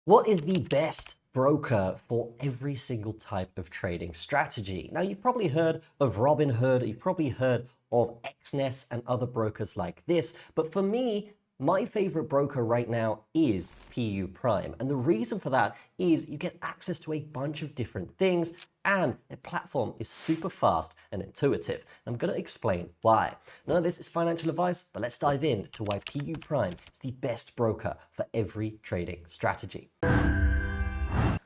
What is the best broker for every single type of trading strategy? Now, you've probably heard of Robinhood, you've probably heard of XNES and other brokers like this, but for me, my favorite broker right now is PU Prime. And the reason for that is you get access to a bunch of different things and their platform is super fast and intuitive. I'm going to explain why. None of this is financial advice, but let's dive in to why PU Prime is the best broker for every trading strategy.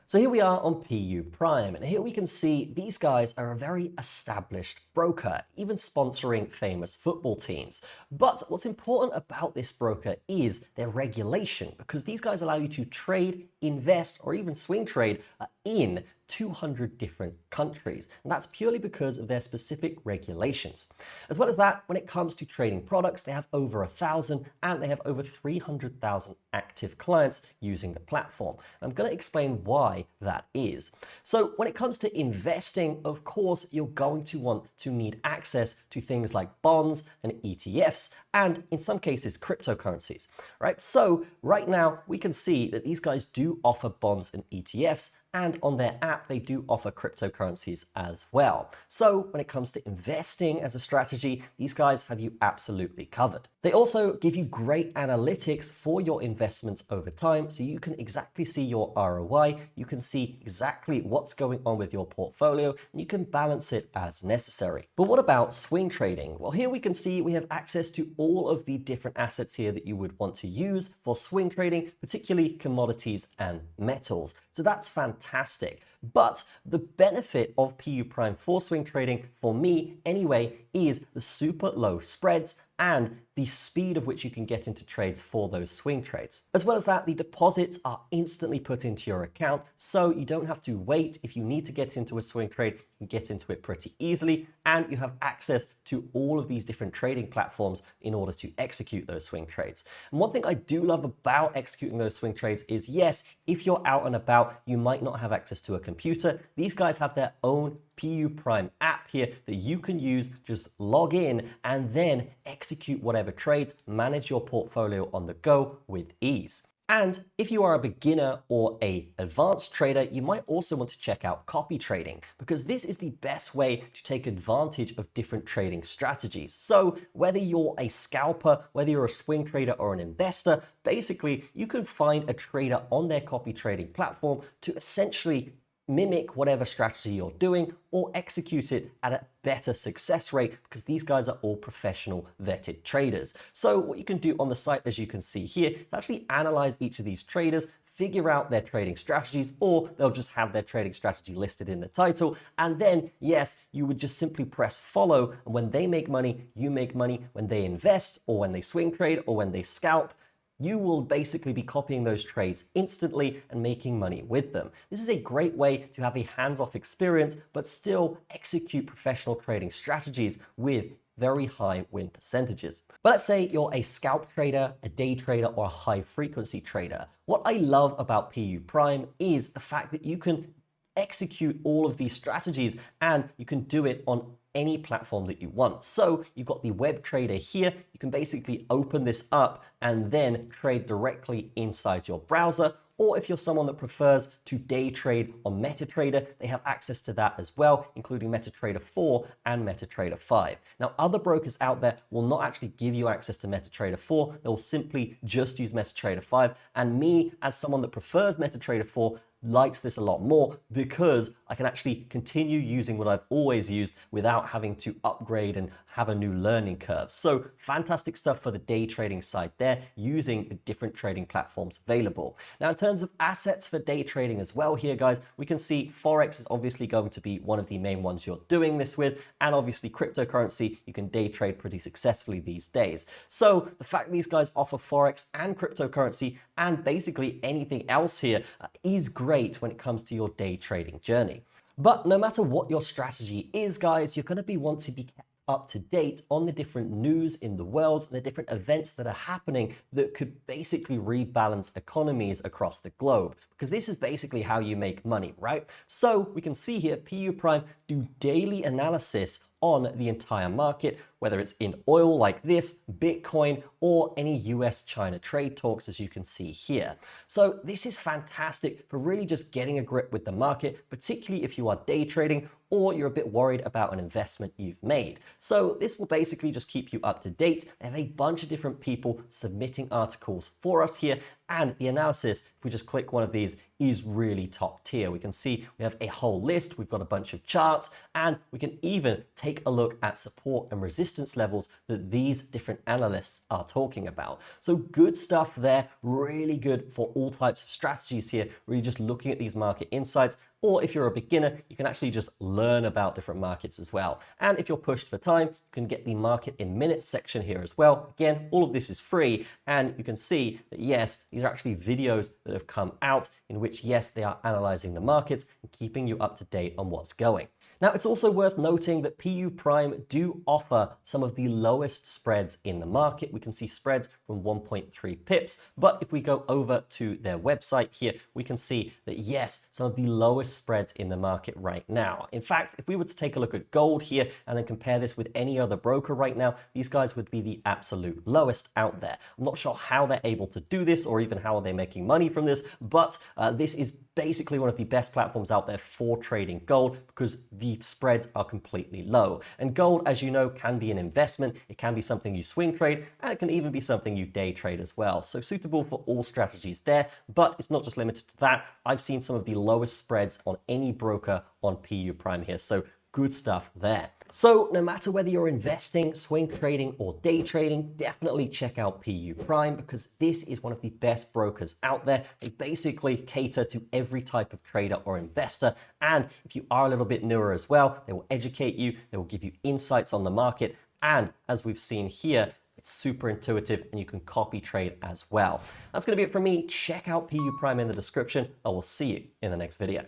So here we are on PU Prime, and here we can see these guys are a very established broker, even sponsoring famous football teams. But what's important about this broker is their regulation, because these guys allow you to trade, invest, or even swing trade in 200 different countries. And that's purely because of their specific regulations. As well as that, when it comes to trading products, they have over 1,000 and they have over 300,000 active clients using the platform. I'm going to explain why that is. So when it comes to investing, of course, you're going to want to need access to things like bonds and ETFs, and in some cases, cryptocurrencies, right? So right now we can see that these guys do offer bonds and ETFs, and on their app, they do offer cryptocurrencies as well. So when it comes to investing as a strategy, these guys have you absolutely covered. They also give you great analytics for your investments over time, so you can exactly see your ROI, you can see exactly what's going on with your portfolio, and you can balance it as necessary. But what about swing trading? Well, here we can see we have access to all of the different assets here that you would want to use for swing trading, particularly commodities and metals. So that's fantastic. But the benefit of PU Prime for swing trading, for me anyway, is the super low spreads and the speed of which you can get into trades for those swing trades. As well as that, the deposits are instantly put into your account, so you don't have to wait. If you need to get into a swing trade, you can get into it pretty easily, and you have access to all of these different trading platforms in order to execute those swing trades. And one thing I do love about executing those swing trades is, yes, if you're out and about, you might not have access to a computer. These guys have their own PU Prime app here that you can use. Just log in and then execute whatever trades, manage your portfolio on the go with ease. And if you are a beginner or an advanced trader, you might also want to check out copy trading, because this is the best way to take advantage of different trading strategies. So whether you're a scalper, whether you're a swing trader or an investor, basically you can find a trader on their copy trading platform to essentially mimic whatever strategy you're doing or execute it at a better success rate, because these guys are all professional vetted traders. So what you can do on the site, as you can see here, is actually analyze each of these traders, figure out their trading strategies, or they'll just have their trading strategy listed in the title. And then, yes, you would just simply press follow. And when they make money, you make money. When they invest, or when they swing trade, or when they scalp, you will basically be copying those trades instantly and making money with them. This is a great way to have a hands-off experience, but still execute professional trading strategies with very high win percentages. But let's say you're a scalp trader, a day trader, or a high frequency trader. What I love about PU Prime is the fact that you can execute all of these strategies and you can do it on any platform that you want. So you've got the web trader here. You can basically open this up and then trade directly inside your browser. Or if you're someone that prefers to day trade on MetaTrader, they have access to that as well, including MetaTrader 4 and MetaTrader 5. Now, other brokers out there will not actually give you access to MetaTrader 4. They'll simply just use MetaTrader 5. And me, as someone that prefers MetaTrader 4, likes this a lot more, because I can actually continue using what I've always used without having to upgrade and have a new learning curve. So fantastic stuff for the day trading side there, using the different trading platforms available. Now, in terms of assets for day trading as well here, guys, we can see Forex is obviously going to be one of the main ones you're doing this with, and obviously cryptocurrency, you can day trade pretty successfully these days. So the fact that these guys offer Forex and cryptocurrency and basically anything else here is great when it comes to your day trading journey. But no matter what your strategy is, guys, you're going to want to be kept up to date on the different news in the world and the different events that are happening that could basically rebalance economies across the globe, because this is basically how you make money, right? So we can see here PU Prime do daily analysis on the entire market, whether it's in oil like this, Bitcoin, or any US-China trade talks, as you can see here. So this is fantastic for really just getting a grip with the market, particularly if you are day trading or you're a bit worried about an investment you've made. So this will basically just keep you up to date. They have a bunch of different people submitting articles for us here, and the analysis, if we just click one of these, is really top tier. We can see we have a whole list, we've got a bunch of charts, and we can even take a look at support and resistance levels that these different analysts are talking about. So good stuff there, really good for all types of strategies here, really just looking at these market insights. Or if you're a beginner, you can actually just learn about different markets as well. And if you're pushed for time, you can get the market in minutes section here as well. Again, all of this is free, and you can see that yes, these are actually videos that have come out in which yes, they are analyzing the markets and keeping you up to date on what's going. Now, it's also worth noting that PU Prime do offer some of the lowest spreads in the market. We can see spreads from 1.3 pips, but if we go over to their website here, we can see that yes, some of the lowest spreads in the market right now. In fact, if we were to take a look at gold here and then compare this with any other broker right now, these guys would be the absolute lowest out there. I'm not sure how they're able to do this or even how are they making money from this, but this is basically one of the best platforms out there for trading gold because the spreads are completely low. And gold, as you know, can be an investment, it can be something you swing trade, and it can even be something you day trade as well. So suitable for all strategies there, but it's not just limited to that. I've seen some of the lowest spreads on any broker on PU Prime here, so good stuff there. So no matter whether you're investing, swing trading, or day trading, definitely check out PU Prime because this is one of the best brokers out there. They basically cater to every type of trader or investor. And if you are a little bit newer as well, they will educate you, they will give you insights on the market. And as we've seen here, it's super intuitive and you can copy trade as well. That's going to be it from me. Check out PU Prime in the description. I will see you in the next video.